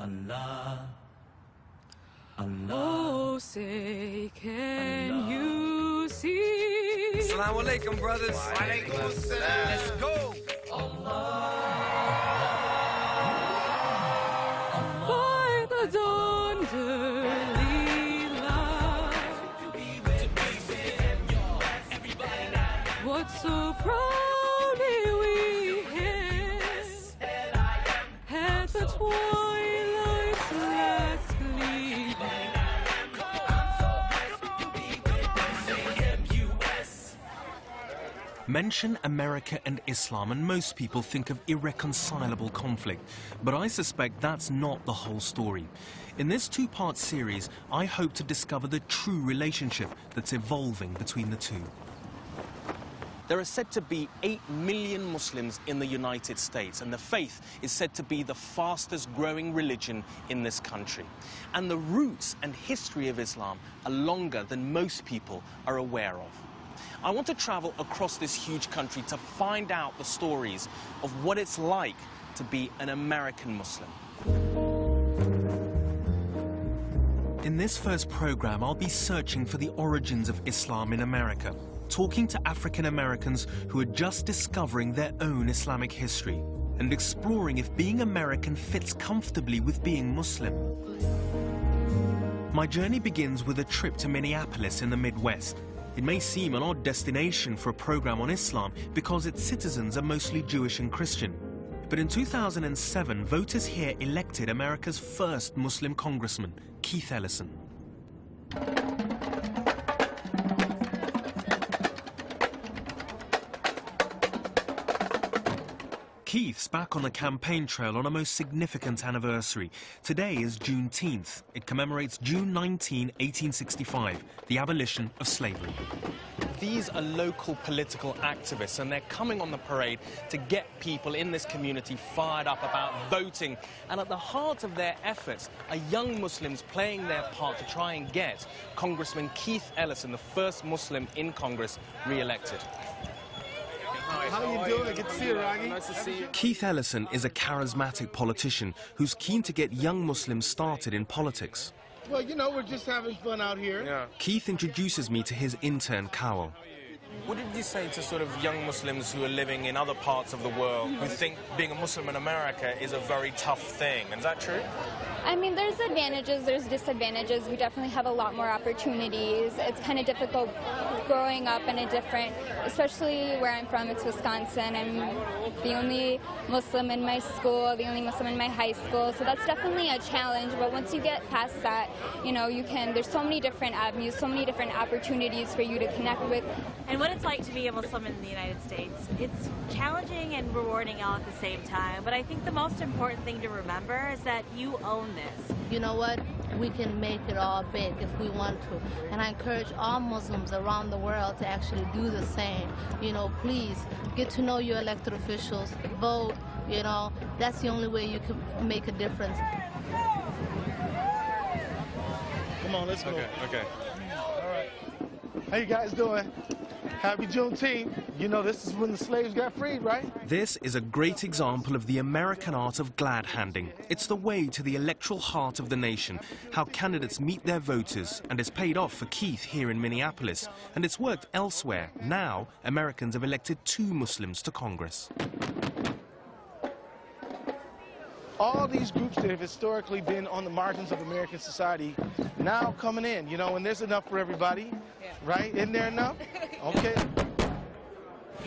Allah, Allah. Oh, say, can you see? Assalamu alaikum, brothers. Wa alaikum assalam. Let's go. By the dawn's early light, what so proudly we hailed at the twilight's last gleaming. Mention America and Islam and most people think of irreconcilable conflict, but I suspect that's not the whole story. In this two-part series, I hope to discover the true relationship that's evolving between the two. There are said to be 8 million Muslims in the United States, and the faith is said to be the fastest growing religion in this country. And the roots and history of Islam are longer than most people are aware of. I want to travel across this huge country to find out the stories of what it's like to be an American Muslim. In this first program, I'll be searching for the origins of Islam in America, talking to African Americans who are just discovering their own Islamic history and exploring if being American fits comfortably with being Muslim. My journey begins with a trip to Minneapolis in the Midwest. It may seem an odd destination for a program on Islam because its citizens are mostly Jewish and Christian. But in 2007, voters here elected America's first Muslim congressman, Keith Ellison. Keith's back on the campaign trail on a most significant anniversary. Today is Juneteenth. It commemorates June 19, 1865, the abolition of slavery. These are local political activists, and they're coming on the parade to get people in this community fired up about voting. And at the heart of their efforts are young Muslims playing their part to try and get Congressman Keith Ellison, the first Muslim in Congress, re-elected. How are you doing? Good to see you, Raggy. Nice to see you. Keith Ellison is a charismatic politician who's keen to get young Muslims started in politics. Well, you know, we're just having fun out here. Yeah. Keith introduces me to his intern, Cowell. What did you say to sort of young Muslims who are living in other parts of the world who think being a Muslim in America is a very tough thing? Is that true? I mean, there's advantages, there's disadvantages. We definitely have a lot more opportunities. It's kind of difficult growing up in a different, especially where I'm from, it's Wisconsin. I'm the only Muslim in my school, the only Muslim in my high school, so that's definitely a challenge. But once you get past that, you know, there's so many different avenues, so many different opportunities for you to connect with. And what it's like to be a Muslim in the United States. It's challenging and rewarding all at the same time, but I think the most important thing to remember is that you own this. You know what? We can make it all big if we want to. And I encourage all Muslims around the world to actually do the same. You know, please get to know your elected officials, vote, you know, that's the only way you can make a difference. Come on, let's go. Okay. All right. How you guys doing? Happy Juneteenth. You know, this is when the slaves got freed, right? This is a great example of the American art of glad handing. It's the way to the electoral heart of the nation, how candidates meet their voters, and it's paid off for Keith here in Minneapolis, and it's worked elsewhere. Now, Americans have elected 2 Muslims to Congress. All these groups that have historically been on the margins of American society now coming in, you know, and there's enough for everybody, right? Isn't there enough? Okay.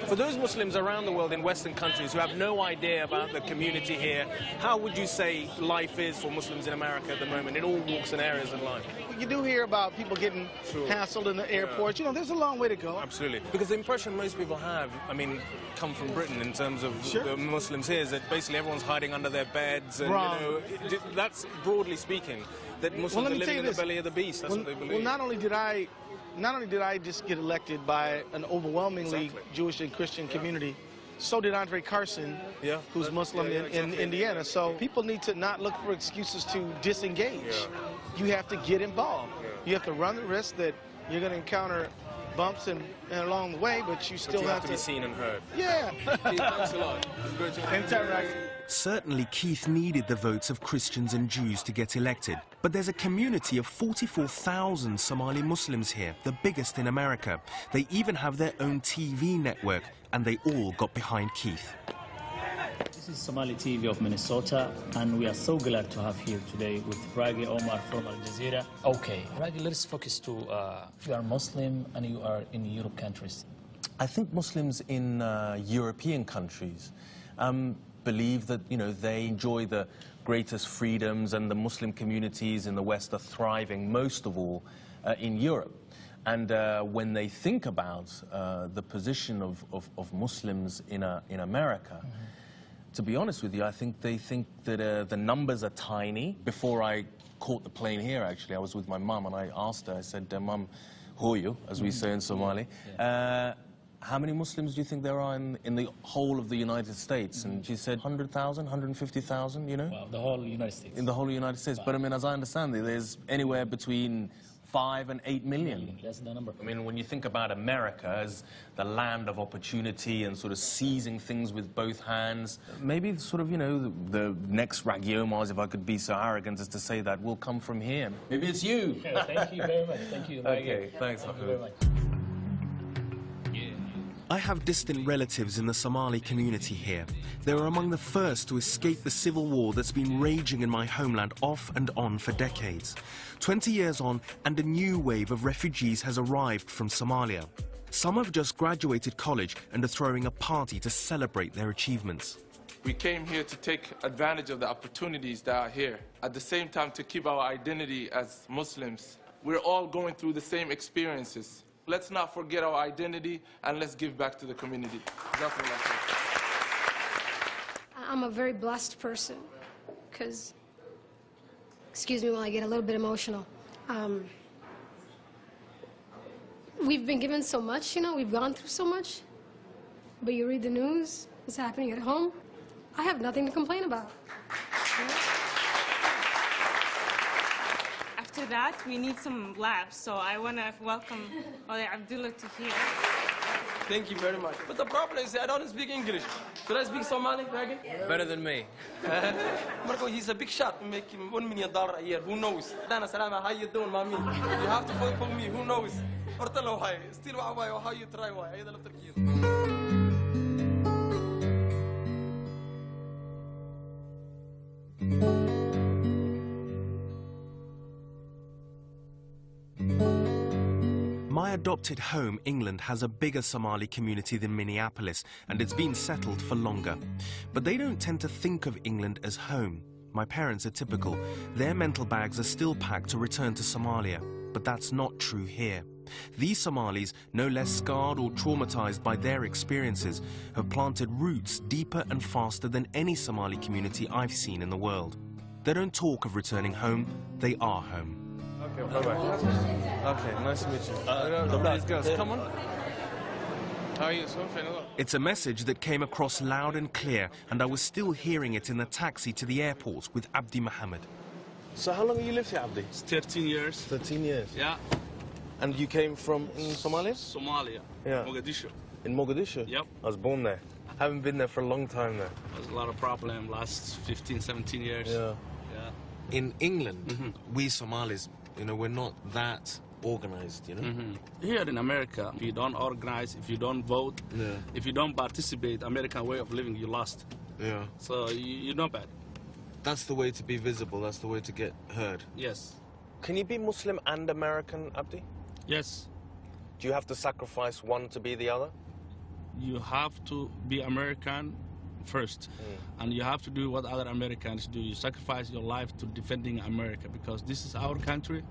For those Muslims around the world in Western countries who have no idea about the community here, how would you say life is for Muslims in America at the moment, in all walks and areas of life? You do hear about people getting hassled in the airports. You know, there's a long way to go. Absolutely. Because the impression most people have, I mean, come from Britain in terms of the Muslims here, is that basically everyone's hiding under their beds. And, Wrong. you know, that's broadly speaking, that Muslims are living in the belly of the beast. That's what they believe. Well, not only did I just get elected by an overwhelmingly Jewish and Christian community, so did Andre Carson, who's Muslim in Indiana. So people need to not look for excuses to disengage. You have to get involved. You have to run the risk that you're going to encounter bumps and along the way, but you still have to be seen and heard. Yeah. Thanks a lot. It's great to Anytime, right? Certainly, Keith needed the votes of Christians and Jews to get elected. But there's a community of 44,000 Somali Muslims here, the biggest in America. They even have their own TV network, and they all got behind Keith. This is Somali TV of Minnesota, and we are so glad to have here today with Raghi Omar from Al Jazeera. Okay, Raghi, let's focus to, if you are Muslim and you are in Europe countries. I think Muslims in European countries believe that, you know, they enjoy the greatest freedoms, and the Muslim communities in the West are thriving most of all in Europe. And when they think about the position of Muslims in America, to be honest with you, I think they think that the numbers are tiny. Before I caught the plane here, actually, I was with my mum, and I asked her, I said, Mum, who are you, as we say in Somali? How many Muslims do you think there are in the whole of the United States? And she said 100,000, 150,000, you know? Wow, the whole United States. In the whole United States. Wow. But I mean, as I understand it, there's anywhere between 5 and 8 million. That's the number. I mean, when you think about America as the land of opportunity and sort of seizing things with both hands, maybe sort of, you know, the next Raghi Omars, if I could be so arrogant as to say that, will come from here. Maybe it's you. Yeah, thank you very much. Thank you. Okay, thanks. Thank you very much. I have distant relatives in the Somali community here. They were among the first to escape the civil war that's been raging in my homeland off and on for decades. 20 years on, and a new wave of refugees has arrived from Somalia. Some have just graduated college and are throwing a party to celebrate their achievements. We came here to take advantage of the opportunities that are here. At the same time, to keep our identity as Muslims. We're all going through the same experiences. Let's not forget our identity, and let's give back to the community. I'm a very blessed person, because, excuse me while I get a little bit emotional. We've been given so much, you know, we've gone through so much, but you read the news, what's happening at home, I have nothing to complain about. You know? After that, we need some laughs, so I want to welcome Abdullah to here. Thank you very much. But the problem is I don't speak English. Should I speak Somali, Raghi? Better than me. Marco, he's a big shot, making $1 million a year. Who knows? Dana Salama, how you doing, Mami? You have to vote for me. Who knows? Ortalo, hi. Still, how you try? My adopted home, England, has a bigger Somali community than Minneapolis, and it's been settled for longer. But they don't tend to think of England as home. My parents are typical. Their mental bags are still packed to return to Somalia. But that's not true here. These Somalis, no less scarred or traumatized by their experiences, have planted roots deeper and faster than any Somali community I've seen in the world. They don't talk of returning home, they are home. Okay, bye-bye. Okay, nice to meet you. These girls, come on. How are you? It's a message that came across loud and clear, and I was still hearing it in the taxi to the airport with Abdi Mohammed. So how long have you lived here, Abdi? It's 13 years. 13 years? Yeah. And you came from Somalia? Somalia. Yeah. Mogadishu. In Mogadishu? Yep. I was born there. Haven't been there for a long time now. There's a lot of problem last 15, 17 years. Yeah. Yeah. In England, we Somalis, you know, we're not that organized, you know? Here in America, if you don't organize, if you don't vote, if you don't participate, American way of living, you lost. Yeah. So you're not bad. That's the way to be visible, that's the way to get heard. Yes. Can you be Muslim and American, Abdi? Yes. Do you have to sacrifice one to be the other? You have to be American first, and you have to do what other Americans do. You sacrifice your life to defending America, because this is our country.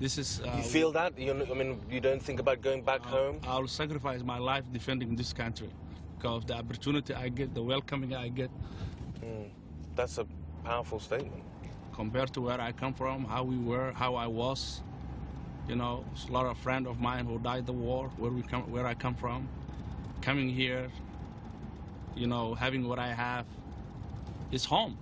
This is. You feel that? I mean, you don't think about going back home? I'll sacrifice my life defending this country, because the opportunity I get, the welcoming I get. That's a powerful statement. Compared to where I come from, how we were, how I was, you know, a lot of friends of mine who died the war, where I come from, coming here, you know, having what I have, is home.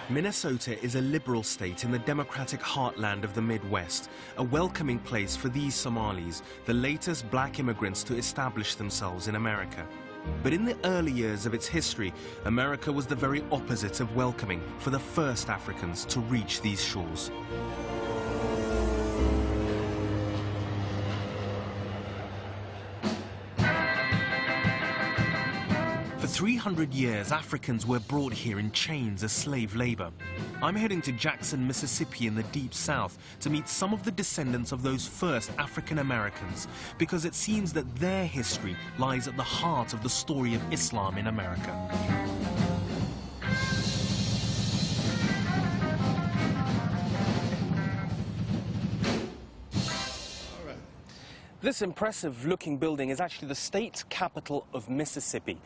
Minnesota is a liberal state in the democratic heartland of the Midwest, a welcoming place for these Somalis, the latest black immigrants to establish themselves in America. But in the early years of its history, America was the very opposite of welcoming for the first Africans to reach these shores. For 300 years, Africans were brought here in chains as slave labor. I'm heading to Jackson, Mississippi in the Deep South to meet some of the descendants of those first African Americans, because it seems that their history lies at the heart of the story of Islam in America. This impressive-looking building is actually the state capital of Mississippi.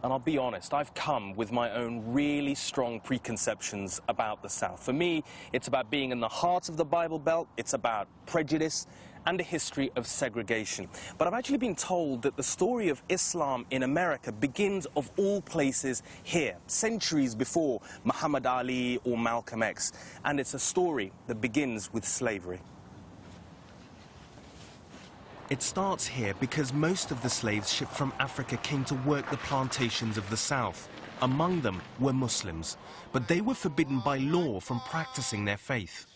And I'll be honest, I've come with my own really strong preconceptions about the South. For me, it's about being in the heart of the Bible Belt, it's about prejudice and a history of segregation. But I've actually been told that the story of Islam in America begins, of all places, here, centuries before Muhammad Ali or Malcolm X. And it's a story that begins with slavery. It starts here because most of the slaves shipped from Africa came to work the plantations of the South. Among them were Muslims, but they were forbidden by law from practicing their faith.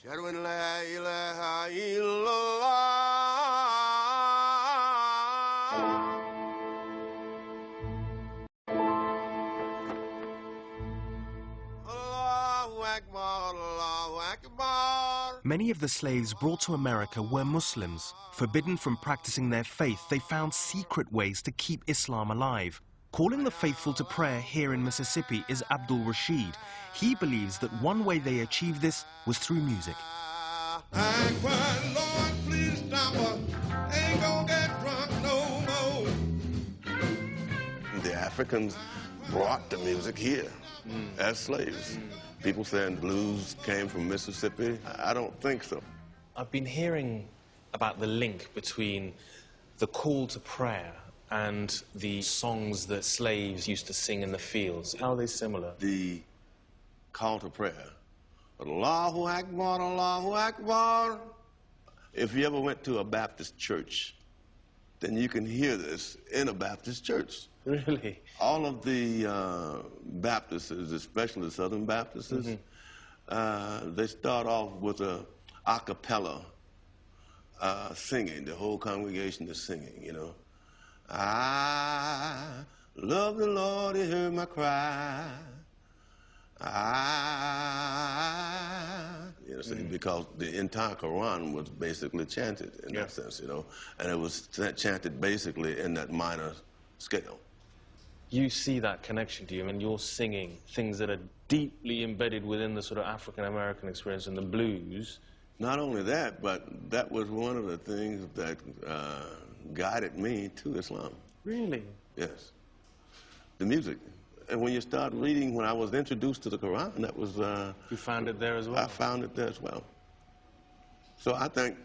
Many of the slaves brought to America were Muslims. Forbidden from practicing their faith, they found secret ways to keep Islam alive. Calling the faithful to prayer here in Mississippi is Abdul Rashid. He believes that one way they achieved this was through music. The Africans brought the music here as slaves. People saying blues came from Mississippi. I don't think so. I've been hearing about the link between the call to prayer and the songs that slaves used to sing in the fields. How are they similar? The call to prayer. Allahu Akbar, Allahu Akbar. If you ever went to a Baptist church, then you can hear this in a Baptist church. Really? All of the Baptists, especially the Southern Baptists, they start off with a cappella singing. The whole congregation is singing, you know. I love the Lord, He heard my cry. You know, because the entire Quran was basically chanted in that sense, you know, and it was chanted basically in that minor scale. You see that connection, do you? I mean, you're singing things that are deeply embedded within the sort of African-American experience and the blues. Not only that, but that was one of the things that guided me to Islam. Really? Yes. The music. And when you start reading, when I was introduced to the Quran, that was... you found it there as well? I found it there as well. So I think,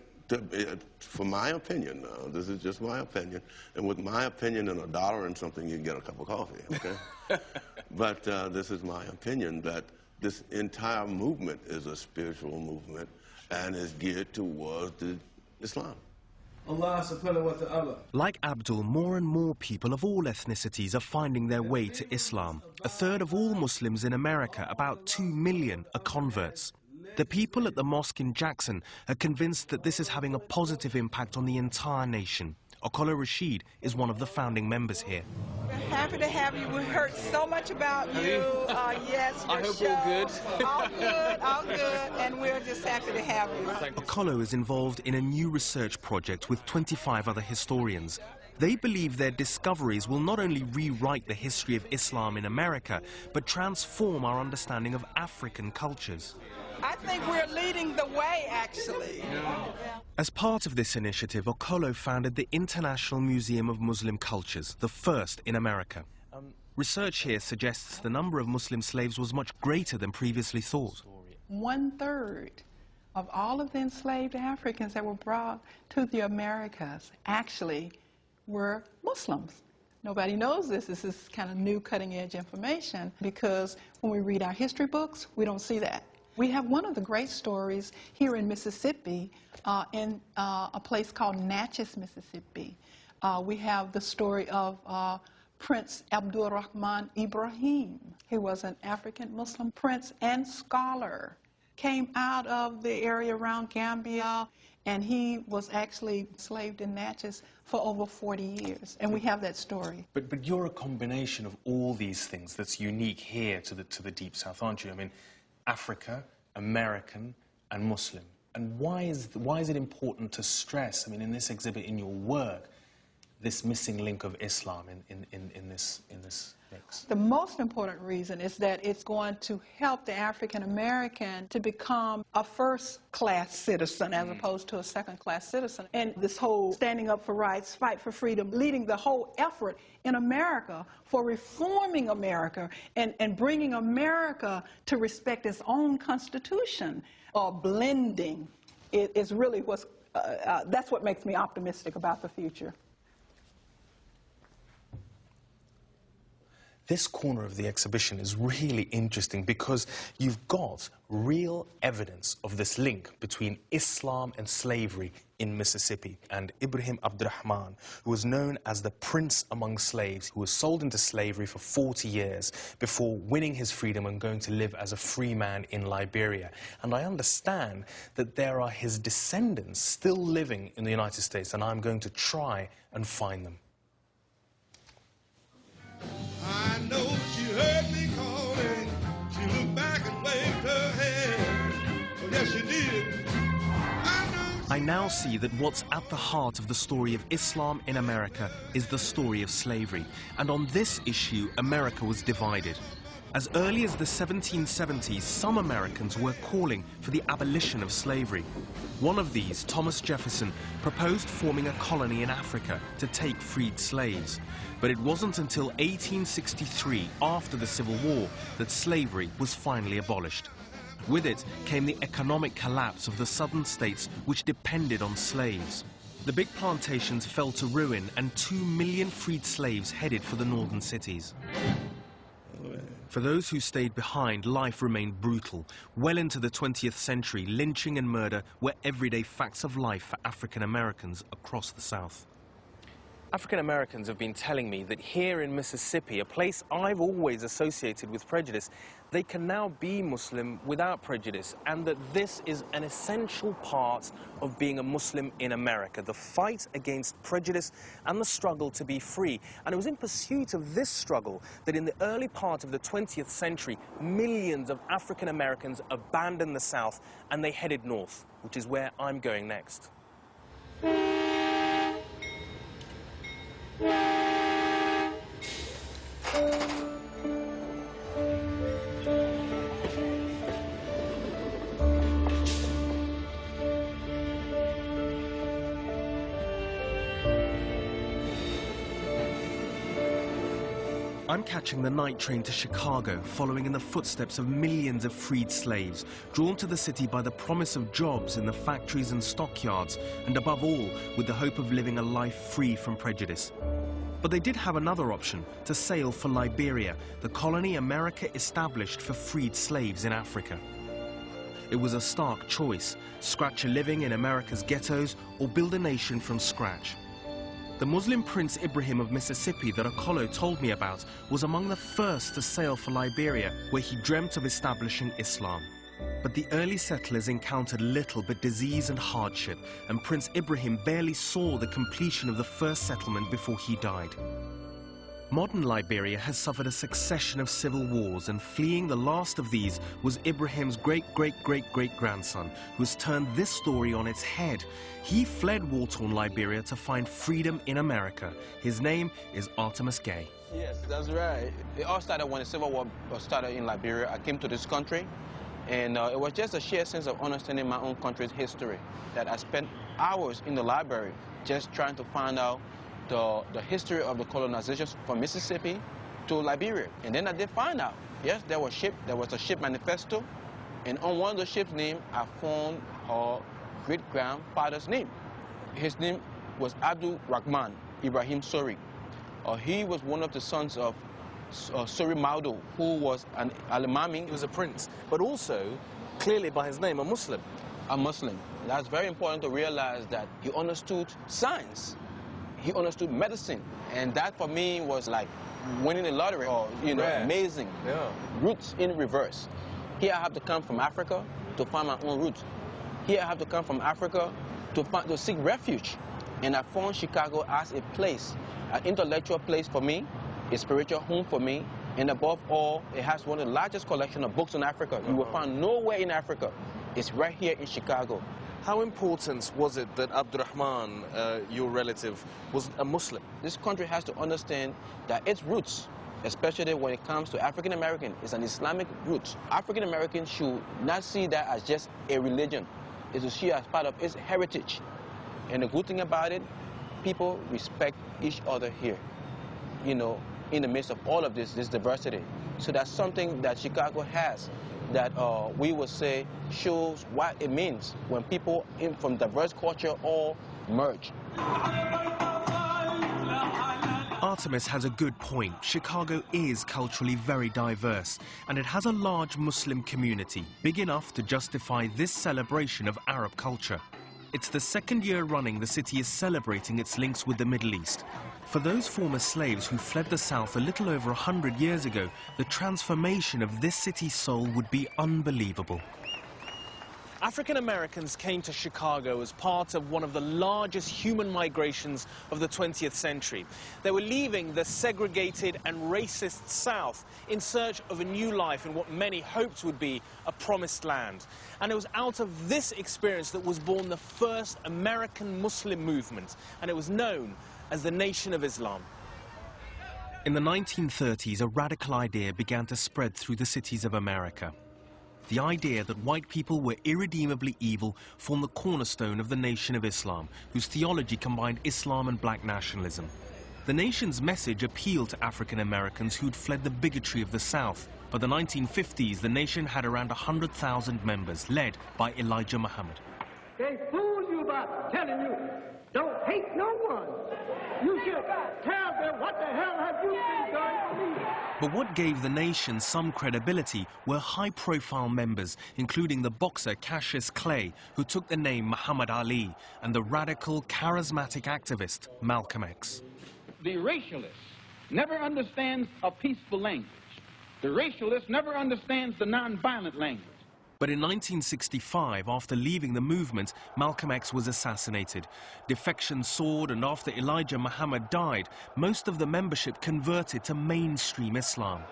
for my opinion, this is just my opinion, and with my opinion and $1 and something, you can get a cup of coffee, okay? But this is my opinion, that this entire movement is a spiritual movement and is geared towards Islam. Allah subhanahu wa ta'ala. Like Abdul, more and more people of all ethnicities are finding their way to Islam. A third of all Muslims in America, about 2 million, are converts. The people at the mosque in Jackson are convinced that this is having a positive impact on the entire nation. Okolo Rashid is one of the founding members here. We're happy to have you. We heard so much about you. Yes, your I hope show. all good. All good, and we're just happy to have you. Okolo is involved in a new research project with 25 other historians. They believe their discoveries will not only rewrite the history of Islam in America, but transform our understanding of African cultures. I think we're leading the way, actually. As part of this initiative, Okolo founded the International Museum of Muslim Cultures, the first in America. Research here suggests the number of Muslim slaves was much greater than previously thought. 1/3 of all of the enslaved Africans that were brought to the Americas actually were Muslims. Nobody knows this. This is kind of new cutting-edge information, because when we read our history books, we don't see that. We have one of the great stories here in Mississippi, in a place called Natchez, Mississippi. We have the story of Prince Abdul Rahman Ibrahim. He was an African Muslim prince and scholar. Came out of the area around Gambia, and he was actually enslaved in Natchez for over 40 years. And we have that story. But you're a combination of all these things that's unique here to the Deep South, aren't you? I mean, Africa, American, and Muslim. And why is it important to stress, I mean, in this exhibit, in your work, this missing link of Islam in this mix? The most important reason is that it's going to help the African American to become a first-class citizen as opposed to a second-class citizen. And this whole standing up for rights, fight for freedom, leading the whole effort in America for reforming America and bringing America to respect its own constitution, or blending, is really that's what makes me optimistic about the future. This corner of the exhibition is really interesting because you've got real evidence of this link between Islam and slavery in Mississippi. And Ibrahim Abdurrahman, who was known as the prince among slaves, who was sold into slavery for 40 years before winning his freedom and going to live as a free man in Liberia. And I understand that there are his descendants still living in the United States, and I'm going to try and find them. I know she heard me calling. She looked back and waved her hand. Oh, yes, she did. I now see that what's at the heart of the story of Islam in America is the story of slavery. And on this issue, America was divided. As early as the 1770s, some Americans were calling for the abolition of slavery. One of these, Thomas Jefferson, proposed forming a colony in Africa to take freed slaves. But it wasn't until 1863, after the Civil War, that slavery was finally abolished. With it came the economic collapse of the southern states which depended on slaves. The big plantations fell to ruin and 2 million freed slaves headed for the northern cities. For those who stayed behind, life remained brutal. Well into the 20th century, lynching and murder were everyday facts of life for African Americans across the South. African Americans have been telling me that here in Mississippi, a place I've always associated with prejudice, they can now be Muslim without prejudice, and that this is an essential part of being a Muslim in America, the fight against prejudice and the struggle to be free. And it was in pursuit of this struggle that in the early part of the 20th century, millions of African Americans abandoned the South and they headed north, which is where I'm going next. I'm catching the night train to Chicago, following in the footsteps of millions of freed slaves, drawn to the city by the promise of jobs in the factories and stockyards, and above all, with the hope of living a life free from prejudice. But they did have another option, to sail for Liberia, the colony America established for freed slaves in Africa. It was a stark choice: scratch a living in America's ghettos or build a nation from scratch. The Muslim Prince Ibrahim of Mississippi that Okolo told me about was among the first to sail for Liberia, where he dreamt of establishing Islam. But the early settlers encountered little but disease and hardship, and Prince Ibrahim barely saw the completion of the first settlement before he died. Modern Liberia has suffered a succession of civil wars, and fleeing the last of these was Ibrahim's great-great-great-great-grandson, who has turned this story on its head. He fled war-torn Liberia to find freedom in America. His name is Artemus Gay. Yes, that's right. It all started when the Civil War started in Liberia. I came to this country, and it was just a sheer sense of understanding my own country's history that I spent hours in the library just trying to find out the history of the colonization from Mississippi to Liberia. And then I did find out, yes, there was a ship manifesto, and on one of the ship's name, I found her great-grandfather's name. His name was Abdul Rahman Ibrahim Sori. He was one of the sons of Sori Maudo, who was an al-Imami. He was a prince, but also, clearly by his name, a Muslim. A Muslim. That's very important to realize that he understood science. He understood medicine. And that for me was like winning the lottery, or, you know, amazing. Yeah. Roots in reverse. Here I have to come from Africa to find my own roots. Here I have to come from Africa to seek refuge. And I found Chicago as a place, an intellectual place for me, a spiritual home for me, and above all, it has one of the largest collections of books in Africa. You will find nowhere in Africa. It's right here in Chicago. How important was it that Abdurrahman, your relative, was a Muslim? This country has to understand that its roots, especially when it comes to African American, is an Islamic root. African Americans should not see that as just a religion. It should see as part of its heritage. And the good thing about it, people respect each other here, you know, in the midst of all of this diversity. So that's something that Chicago has that we would say shows what it means when people from diverse culture all merge. Artemis has a good point. Chicago is culturally very diverse, and it has a large Muslim community, big enough to justify this celebration of Arab culture. It's the second year running the city is celebrating its links with the Middle East. For those former slaves who fled the South a little over 100 years ago, the transformation of this city's soul would be unbelievable. African Americans came to Chicago as part of one of the largest human migrations of the 20th century. They were leaving the segregated and racist South in search of a new life in what many hoped would be a promised land. And it was out of this experience that was born the first American Muslim movement, and it was known as the Nation of Islam. In the 1930s, a radical idea began to spread through the cities of America. The idea that white people were irredeemably evil formed the cornerstone of the Nation of Islam, whose theology combined Islam and black nationalism. The nation's message appealed to African Americans who'd fled the bigotry of the South. By the 1950s, the nation had around 100,000 members, led by Elijah Muhammad. They fool you by telling you, don't hate no one. You should tell them, what the hell have you been doing for me? But what gave the nation some credibility were high-profile members, including the boxer Cassius Clay, who took the name Muhammad Ali, and the radical, charismatic activist Malcolm X. The racialist never understands a peaceful language. The racialist never understands the nonviolent language. But in 1965, after leaving the movement, Malcolm X was assassinated. Defection soared, and after Elijah Muhammad died, most of the membership converted to mainstream Islam.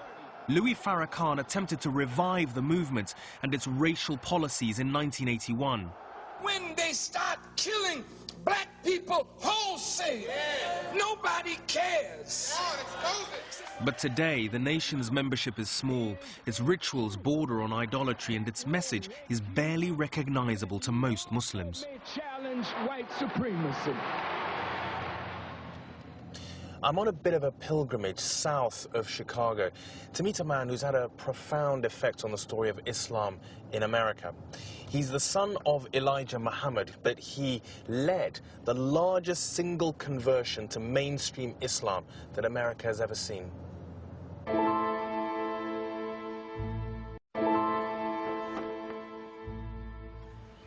Louis Farrakhan attempted to revive the movement and its racial policies in 1981. When they start killing black people wholesale, nobody cares. But today, the nation's membership is small, its rituals border on idolatry, and its message is barely recognizable to most Muslims. They challenge white supremacy. I'm on a bit of a pilgrimage south of Chicago to meet a man who's had a profound effect on the story of Islam in America. He's the son of Elijah Muhammad, but he led the largest single conversion to mainstream Islam that America has ever seen.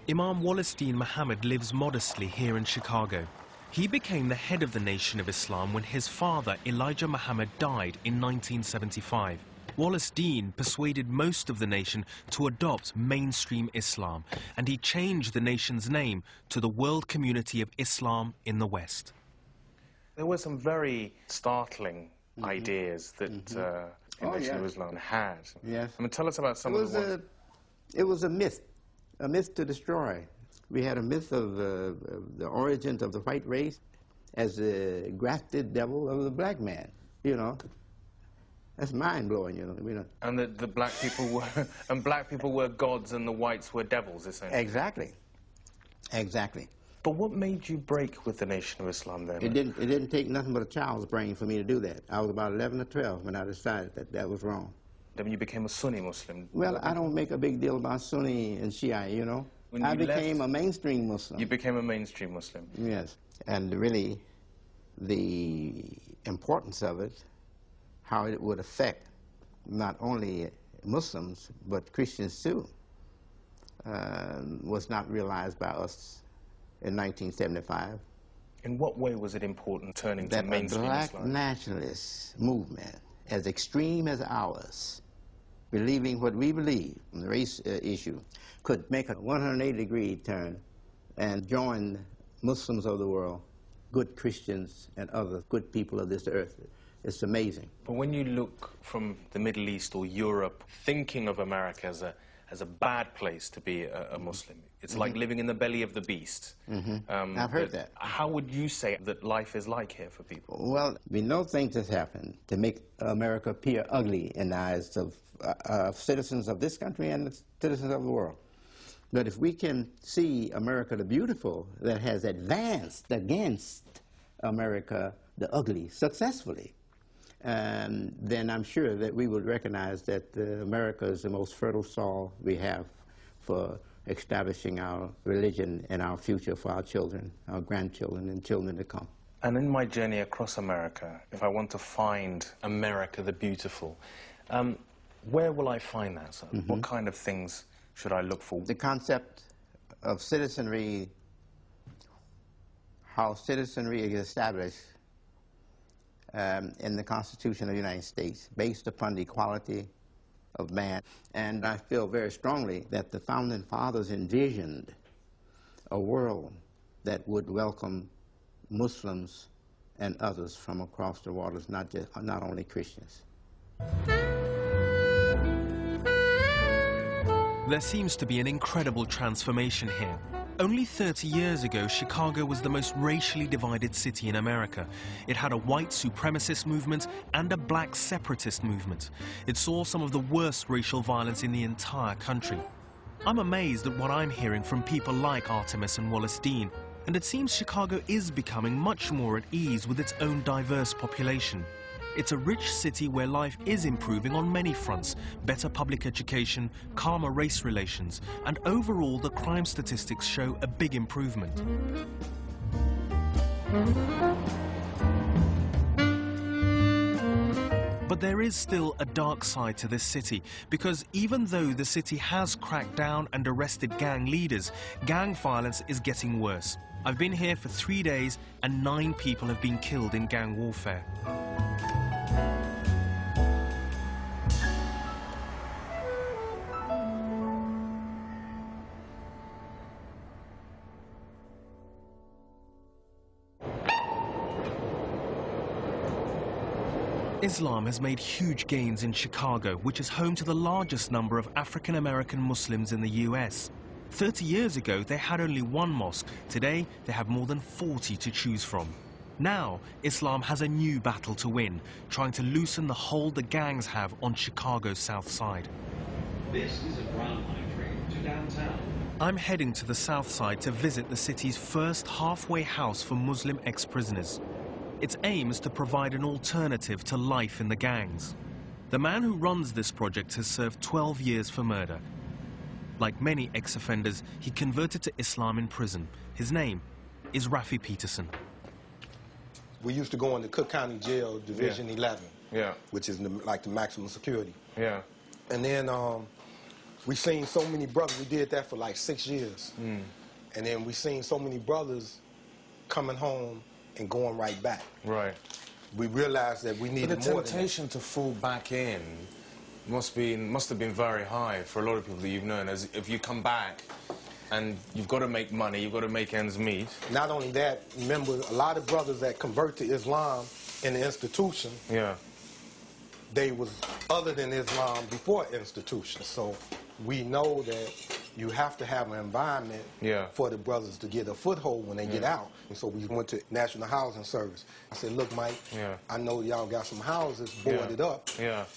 Imam Wallace Dean Muhammad lives modestly here in Chicago. He became the head of the Nation of Islam when his father, Elijah Muhammad, died in 1975. Wallace Dean persuaded most of the nation to adopt mainstream Islam, and he changed the nation's name to the World Community of Islam in the West. There were some very startling ideas that the Nation of Islam had. Yes. I mean, tell us about some of the ones. It was a myth to destroy. We had a myth of the origins of the white race as the grafted devil of the black man, you know. That's mind-blowing, you know. And that the black people were gods and the whites were devils, essentially. Exactly. Exactly. But what made you break with the Nation of Islam then? It didn't take nothing but a child's brain for me to do that. I was about 11 or 12 when I decided that that was wrong. Then you became a Sunni Muslim. Well, I don't make a big deal about Sunni and Shia, you know. I became a mainstream Muslim. You became a mainstream Muslim. Yes. And really, the importance of it, how it would affect not only Muslims, but Christians too, was not realized by us in 1975 In what way was it important turning to that mainstream a black Islam? nationalist movement, as extreme as ours, believing what we believe on the race issue, could make a 180-degree turn and join Muslims of the world, good Christians and other good people of this earth. It's amazing. But when you look from the Middle East or Europe, thinking of America as a bad place to be a Muslim, it's like living in the belly of the beast. I've heard that. How would you say that life is like here for people? Well, we know things have happened to make America appear ugly in the eyes of citizens of this country and the citizens of the world. But if we can see America the beautiful that has advanced against America the ugly successfully, then I'm sure that we would recognize that America is the most fertile soil we have for establishing our religion and our future for our children, our grandchildren, and children to come. And in my journey across America, if I want to find America the beautiful, where will I find that, sir? What kind of things should I look for? The concept of citizenry, how citizenry is established in the Constitution of the United States, based upon the equality of man. And I feel very strongly that the Founding Fathers envisioned a world that would welcome Muslims and others from across the waters, not only Christians. There seems to be an incredible transformation here. Only 30 years ago, Chicago was the most racially divided city in America. It had a white supremacist movement and a black separatist movement. It saw some of the worst racial violence in the entire country. I'm amazed at what I'm hearing from people like Artemis and Wallace Dean, and it seems Chicago is becoming much more at ease with its own diverse population. It's a rich city where life is improving on many fronts: better public education, calmer race relations, and overall the crime statistics show a big improvement. But there is still a dark side to this city, because even though the city has cracked down and arrested gang leaders, gang violence is getting worse. I've been here for 3 days and 9 people have been killed in gang warfare. Islam has made huge gains in Chicago, which is home to the largest number of African-American Muslims in the US. 30 years ago, they had only one mosque. Today, they have more than 40 to choose from. Now, Islam has a new battle to win, trying to loosen the hold the gangs have on Chicago's South Side. This is a Brown Line train to downtown. I'm heading to the South Side to visit the city's first halfway house for Muslim ex-prisoners. Its aim is to provide an alternative to life in the gangs. The man who runs this project has served 12 years for murder. Like many ex-offenders, he converted to Islam in prison. His name is Rafi Peterson. We used to go into Cook County Jail, Division 11, which is like the maximum security. And then we seen so many brothers. We did that for like 6 years. And then we seen so many brothers coming home and going right back. We realized that we needed more than that. The temptation to fall back in must have been very high for a lot of people that you've known. As if you come back and you've got to make money, you've got to make ends meet. Not only that, remember, a lot of brothers that convert to Islam in the institution, they was other than Islam before institution. So we know that you have to have an environment for the brothers to get a foothold when they get out. And so we went to National Housing Service. I said, look, Mike, I know y'all got some houses boarded up.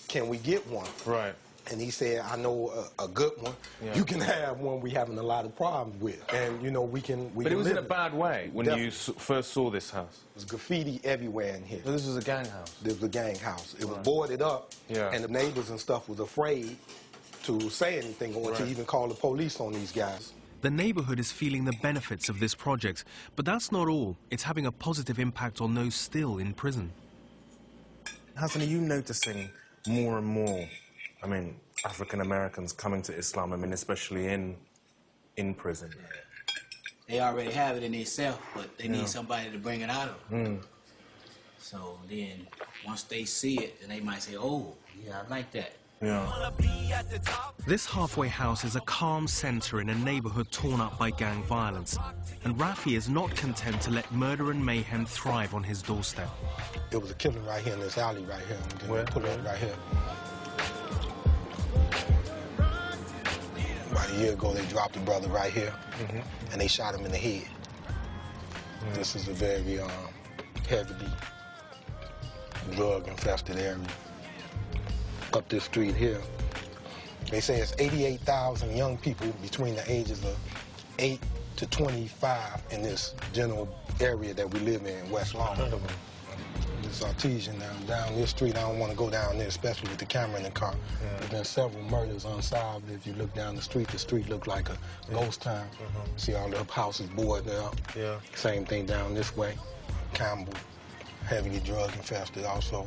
Can we get one? And he said, I know a good one. You can have one we having a lot of problems with. And, you know, we can But it was in a bad way when you first saw this house? There's graffiti everywhere in here. So this was a gang house? This was a gang house. It was boarded up, and the neighbors and stuff was afraid to say anything or to even call the police on these guys. The neighborhood is feeling the benefits of this project, but that's not all. It's having a positive impact on those still in prison. Hassan, are you noticing more and more, I mean, African Americans coming to Islam, I mean, especially in prison? they already have it in themselves, but they need somebody to bring it out of them. So then, once they see it, then they might say, oh, yeah, I like that. This halfway house is a calm center in a neighborhood torn up by gang violence. And Rafi is not content to let murder and mayhem thrive on his doorstep. There was a killing right here in this alley right here. And then they put it right here. About a year ago, they dropped a brother right here, and they shot him in the head. This is a very heavily drug-infested area. Up this street here, they say it's 88,000 young people between the ages of 8 to 25 in this general area that we live in West Long. It's artesian down this street. I don't want to go down there, especially with the camera in the car. There's been several murders unsolved. If you look down the street looked like a ghost town. See all the houses boarded up. Same thing down this way. Campbell, heavily drug infested also.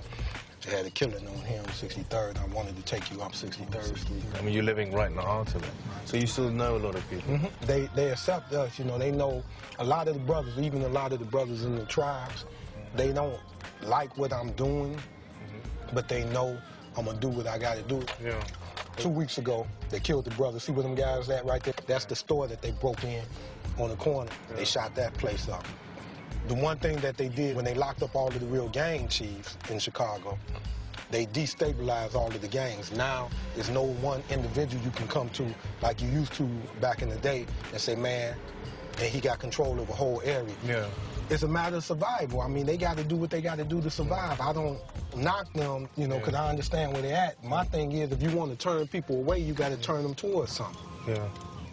They had a killing on here on 63rd. I wanted to take you up 63rd Street. I mean, you're living right in the heart of it. So you still know a lot of people? They accept us, you know. They know a lot of the brothers, even a lot of the brothers in the tribes, they don't like what I'm doing, but they know I'm going to do what I got to do. 2 weeks ago, they killed the brother. See where them guys at right there? That's the store that they broke in on the corner. They shot that place up. The one thing that they did when they locked up all of the real gang chiefs in Chicago, they destabilized all of the gangs. Now, there's no one individual you can come to like you used to back in the day and say, man, and he got control of a whole area. It's a matter of survival. I mean, they got to do what they got to do to survive. I don't knock them, you know, because I understand where they're at. My thing is, if you want to turn people away, you got to turn them towards something.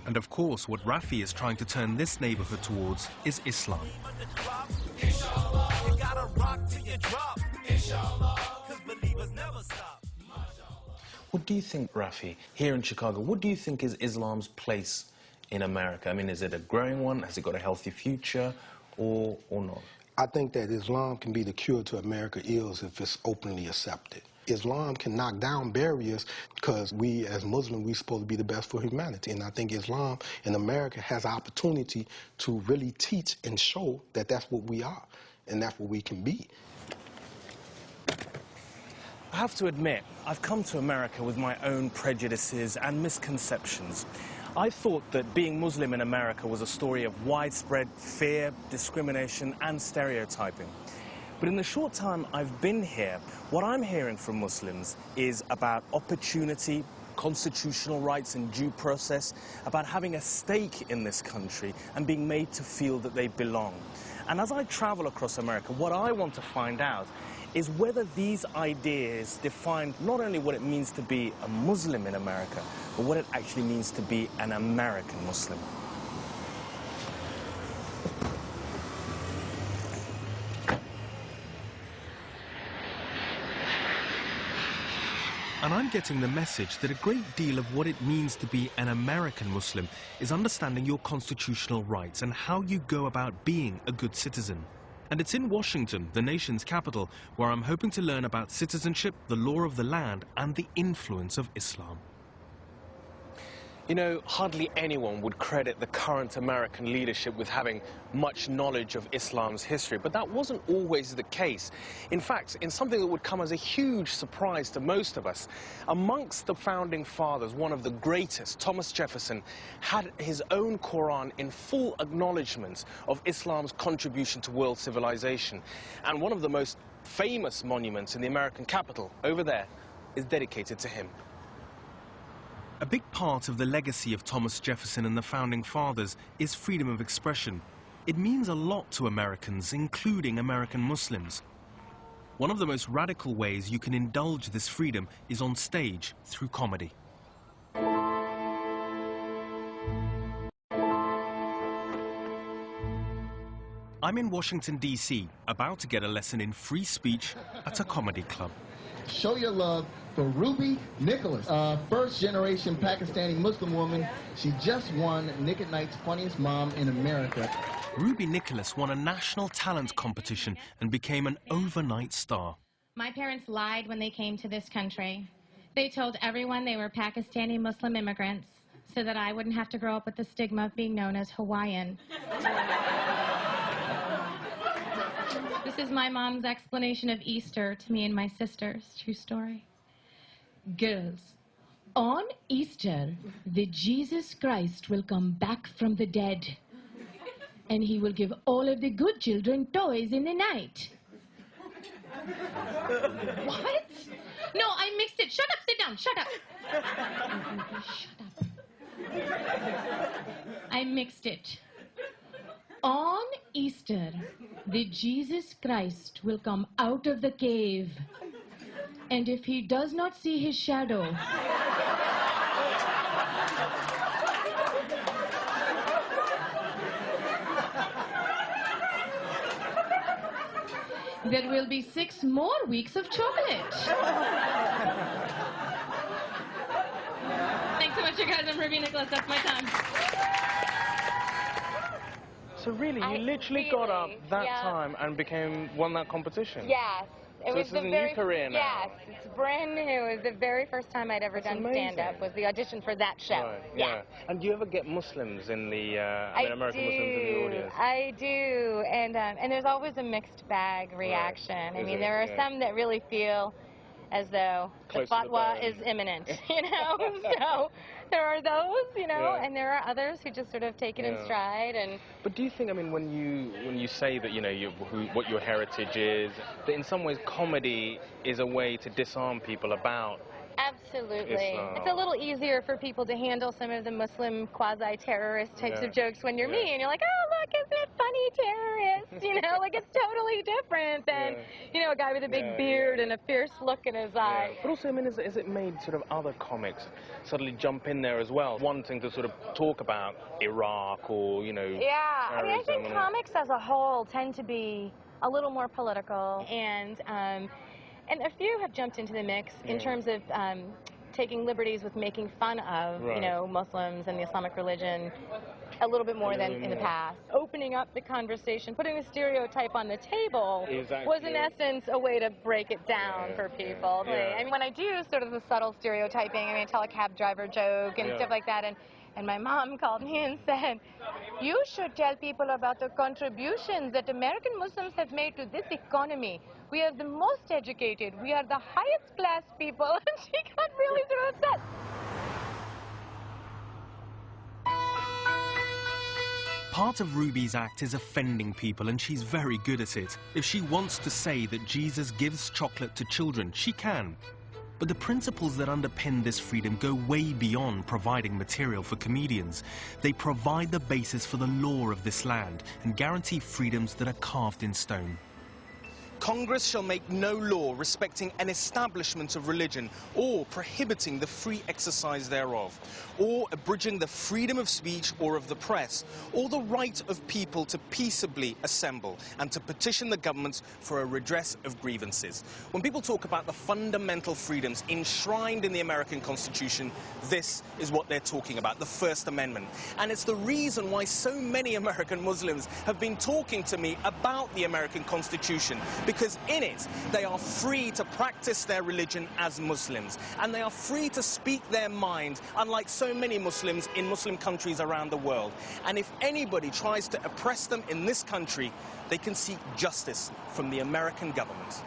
And of course, what Rafi is trying to turn this neighborhood towards is Islam. What do you think, Rafi, here in Chicago, what do you think is Islam's place in America? I mean, is it a growing one? Has it got a healthy future or not? I think that Islam can be the cure to America's ills if it's openly accepted. Islam can knock down barriers because we, as Muslims, we're supposed to be the best for humanity. And I think Islam in America has opportunity to really teach and show that that's what we are and that's what we can be. I have to admit, I've come to America with my own prejudices and misconceptions. I thought that being Muslim in America was a story of widespread fear, discrimination, and stereotyping. But in the short time I've been here, what I'm hearing from Muslims is about opportunity, constitutional rights and due process, about having a stake in this country and being made to feel that they belong. And as I travel across America, what I want to find out is whether these ideas define not only what it means to be a Muslim in America, but what it actually means to be an American Muslim. And I'm getting the message that a great deal of what it means to be an American Muslim is understanding your constitutional rights and how you go about being a good citizen. And it's in Washington, the nation's capital, where I'm hoping to learn about citizenship, the law of the land, and the influence of Islam. You know, hardly anyone would credit the current American leadership with having much knowledge of Islam's history, but that wasn't always the case. In fact, in something that would come as a huge surprise to most of us, amongst the founding fathers, one of the greatest, Thomas Jefferson, had his own Quran in full acknowledgement of Islam's contribution to world civilization. And one of the most famous monuments in the American capital, over there, is dedicated to him. A big part of the legacy of Thomas Jefferson and the Founding Fathers is freedom of expression. It means a lot to Americans, including American Muslims. One of the most radical ways you can indulge this freedom is on stage through comedy. I'm in Washington, D.C., about to get a lesson in free speech at a comedy club. Show your love for Ruby Nicholas, a first-generation Pakistani Muslim woman. She just won Nick at Night's Funniest Mom in America. Ruby Nicholas won a national talent competition and became an overnight star. My parents lied when they came to this country. They told everyone they were Pakistani Muslim immigrants. so that I wouldn't have to grow up with the stigma of being known as Hawaiian. This is my mom's explanation of Easter to me and my sisters. True story. Girls, on Easter, the Jesus Christ will come back from the dead, and he will give all of the good children toys in the night. What? No, I mixed it. Shut up, sit down, shut up. Shut up. I mixed it. On Easter, the Jesus Christ will come out of the cave, and if he does not see his shadow, there will be 6 more weeks of chocolate. Thanks so much, you guys. I'm Ruby Nicholas. That's my time. So really, you literally got up that time and won that competition? Yes. So this is a new career now? Yes, it's brand new. It was the very first time I'd ever done stand-up, was the audition for that show. Right, yeah. And do you ever get Muslims in the, American Muslims in the audience? I do, and there's always a mixed bag reaction. Right. I mean, there are some that really feel as though the fatwa is imminent, you know? So there are those, you know, and there are others who just sort of take it in stride. And But do you think, I mean, when you say that, you know, what your heritage is, that in some ways comedy is a way to disarm people about absolutely. Islam. It's a little easier for people to handle some of the Muslim quasi-terrorist types of jokes when you're me and you're like, oh, look, isn't it funny, terrorists? You know, like it's totally different than, you know, a guy with a big beard and a fierce look in his eye. But also, I mean, is it made sort of other comics suddenly jump in there as well, wanting to sort of talk about Iraq or, you know, Yeah, I mean, I think terrorism comics as a whole tend to be a little more political, and a few have jumped into the mix in terms of taking liberties with making fun of, you know, Muslims and the Islamic religion a little bit more than in the past. Opening up the conversation, putting the stereotype on the table was in essence a way to break it down for people. And when I do sort of the subtle stereotyping, I mean, I tell a cab driver joke and stuff like that, and my mom called me and said, you should tell people about the contributions that American Muslims have made to this economy. We are the most educated. We are the highest class people. And she got really sort of upset. Part of Ruby's act is offending people, and she's very good at it. If she wants to say that Jesus gives chocolate to children, she can. But the principles that underpin this freedom go way beyond providing material for comedians. They provide the basis for the law of this land and guarantee freedoms that are carved in stone. Congress shall make no law respecting an establishment of religion or prohibiting the free exercise thereof, or abridging the freedom of speech or of the press, or the right of people to peaceably assemble and to petition the government for a redress of grievances. When people talk about the fundamental freedoms enshrined in the American Constitution, this is what they're talking about, the First Amendment. And it's the reason why so many American Muslims have been talking to me about the American Constitution, because in it they are free to practice their religion as Muslims, and they are free to speak their mind, unlike so many Muslims in Muslim countries around the world. And if anybody tries to oppress them in this country, they can seek justice from the American government.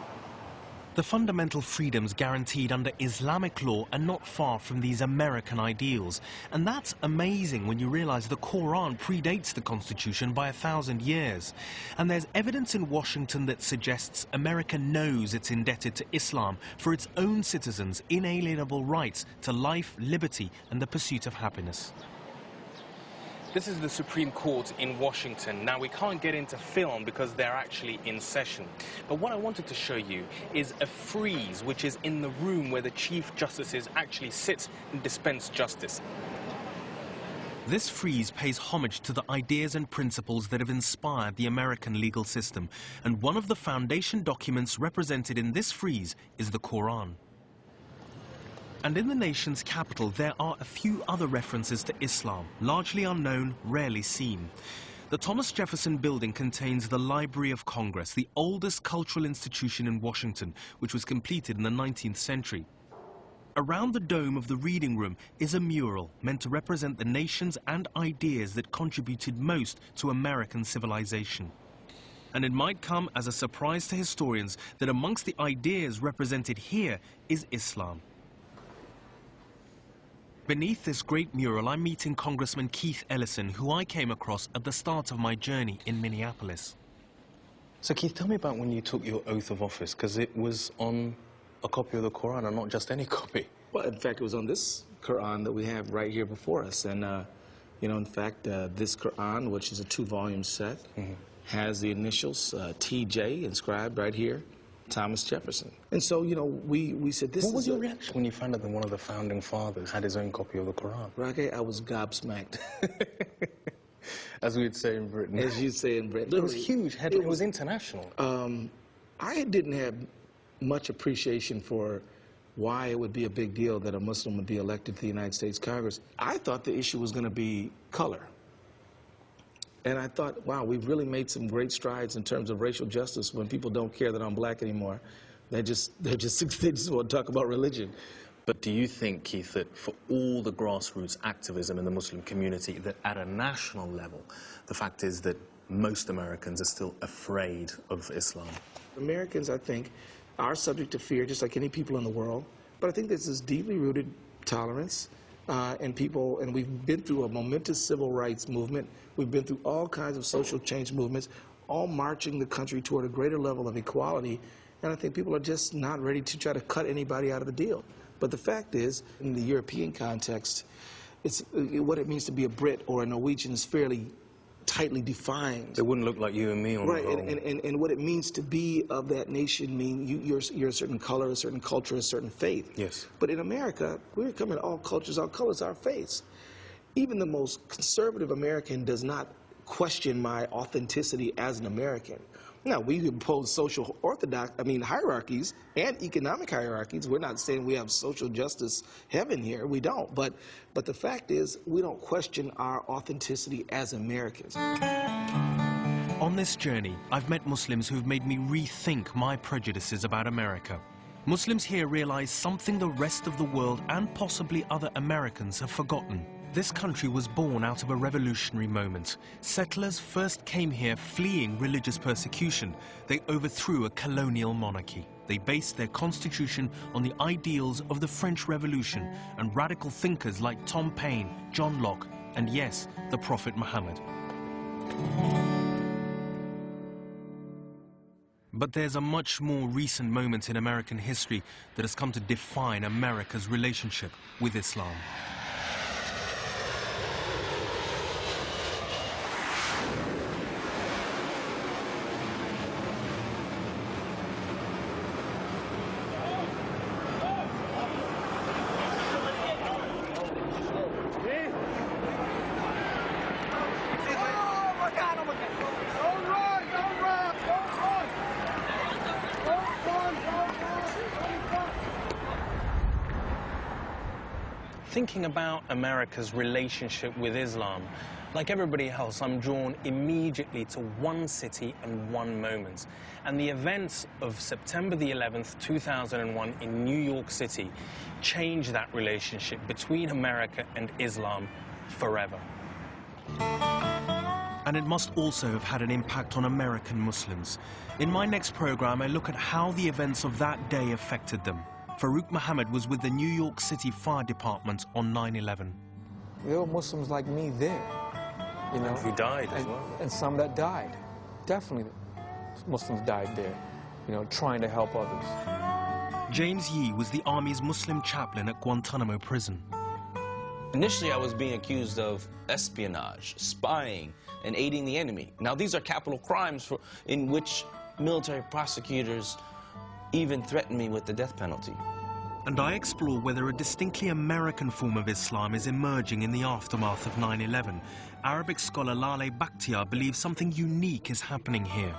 The fundamental freedoms guaranteed under Islamic law are not far from these American ideals. And that's amazing when you realize the Quran predates the Constitution by 1,000 years. And there's evidence in Washington that suggests America knows it's indebted to Islam for its own citizens' inalienable rights to life, liberty, and the pursuit of happiness. This is the Supreme Court in Washington. Now, we can't get into film because they're actually in session. But what I wanted to show you is a frieze, which is in the room where the Chief Justices actually sit and dispense justice. This frieze pays homage to the ideas and principles that have inspired the American legal system. And one of the foundation documents represented in this frieze is the Quran. And in the nation's capital, there are a few other references to Islam, largely unknown, rarely seen. The Thomas Jefferson Building contains the Library of Congress, the oldest cultural institution in Washington, which was completed in the 19th century. Around the dome of the reading room is a mural meant to represent the nations and ideas that contributed most to American civilization. And it might come as a surprise to historians that amongst the ideas represented here is Islam. Beneath this great mural, I'm meeting Congressman Keith Ellison, who I came across at the start of my journey in Minneapolis. So Keith, tell me about when you took your oath of office, because it was on a copy of the Quran and not just any copy. Well, in fact, it was on this Quran that we have right here before us. And, you know, in fact, this Quran, which is a 2-volume set, has the initials TJ inscribed right here, Thomas Jefferson. And so, you know, we said this is... What was your reaction when you found out that one of the founding fathers had his own copy of the Quran? Rocky, I was gobsmacked. As we'd say in Britain. As you'd say in Britain. It was huge. It was international. I didn't have much appreciation for why it would be a big deal that a Muslim would be elected to the United States Congress. I thought the issue was going to be color. And I thought, wow, we've really made some great strides in terms of racial justice when people don't care that I'm black anymore. They just want to talk about religion. But do you think, Keith, that for all the grassroots activism in the Muslim community, that at a national level, the fact is that most Americans are still afraid of Islam? Americans, I think, are subject to fear, just like any people in the world. But I think there's this deeply rooted tolerance in people, and we've been through a momentous civil rights movement. We've been through all kinds of social change movements, all marching the country toward a greater level of equality. And I think people are just not ready to try to cut anybody out of the deal. But the fact is, in the European context, what it means to be a Brit or a Norwegian is fairly tightly defined. They wouldn't look like you and me on right, the roll. And what it means to be of that nation you're a certain color, a certain culture, a certain faith. Yes. But in America, we're coming all cultures, all colors, our faiths. Even the most conservative American does not question my authenticity as an American. Now, we impose social hierarchies and economic hierarchies. We're not saying we have social justice heaven here. We don't. But the fact is, we don't question our authenticity as Americans. On this journey, I've met Muslims who've made me rethink my prejudices about America. Muslims here realize something the rest of the world and possibly other Americans have forgotten. This country was born out of a revolutionary moment. Settlers first came here fleeing religious persecution. They overthrew a colonial monarchy. They based their constitution on the ideals of the French Revolution and radical thinkers like Tom Paine, John Locke, and yes, the Prophet Muhammad. But there's a much more recent moment in American history that has come to define America's relationship with Islam. Thinking about America's relationship with Islam, like everybody else, I'm drawn immediately to one city and one moment. And the events of September the 11th, 2001 in New York City changed that relationship between America and Islam forever. And it must also have had an impact on American Muslims. In my next program, I look at how the events of that day affected them. Farouk Mohammed was with the New York City Fire Department on 9/11. There were Muslims like me there, you know. Who died as well. And some that died. Definitely Muslims died there, you know, trying to help others. James Yee was the Army's Muslim chaplain at Guantanamo prison. Initially, I was being accused of espionage, spying, and aiding the enemy. Now, these are capital crimes in which military prosecutors even threatened me with the death penalty. And I explore whether a distinctly American form of Islam is emerging in the aftermath of 9/11. Arabic scholar Laleh Bakhtiar believes something unique is happening here.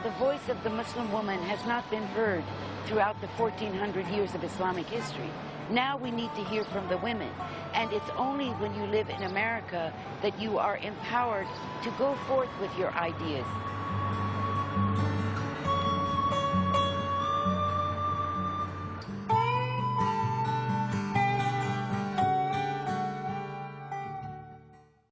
The voice of the Muslim woman has not been heard throughout the 1400 years of Islamic history. Now we need to hear from the women. And it's only when you live in America that you are empowered to go forth with your ideas.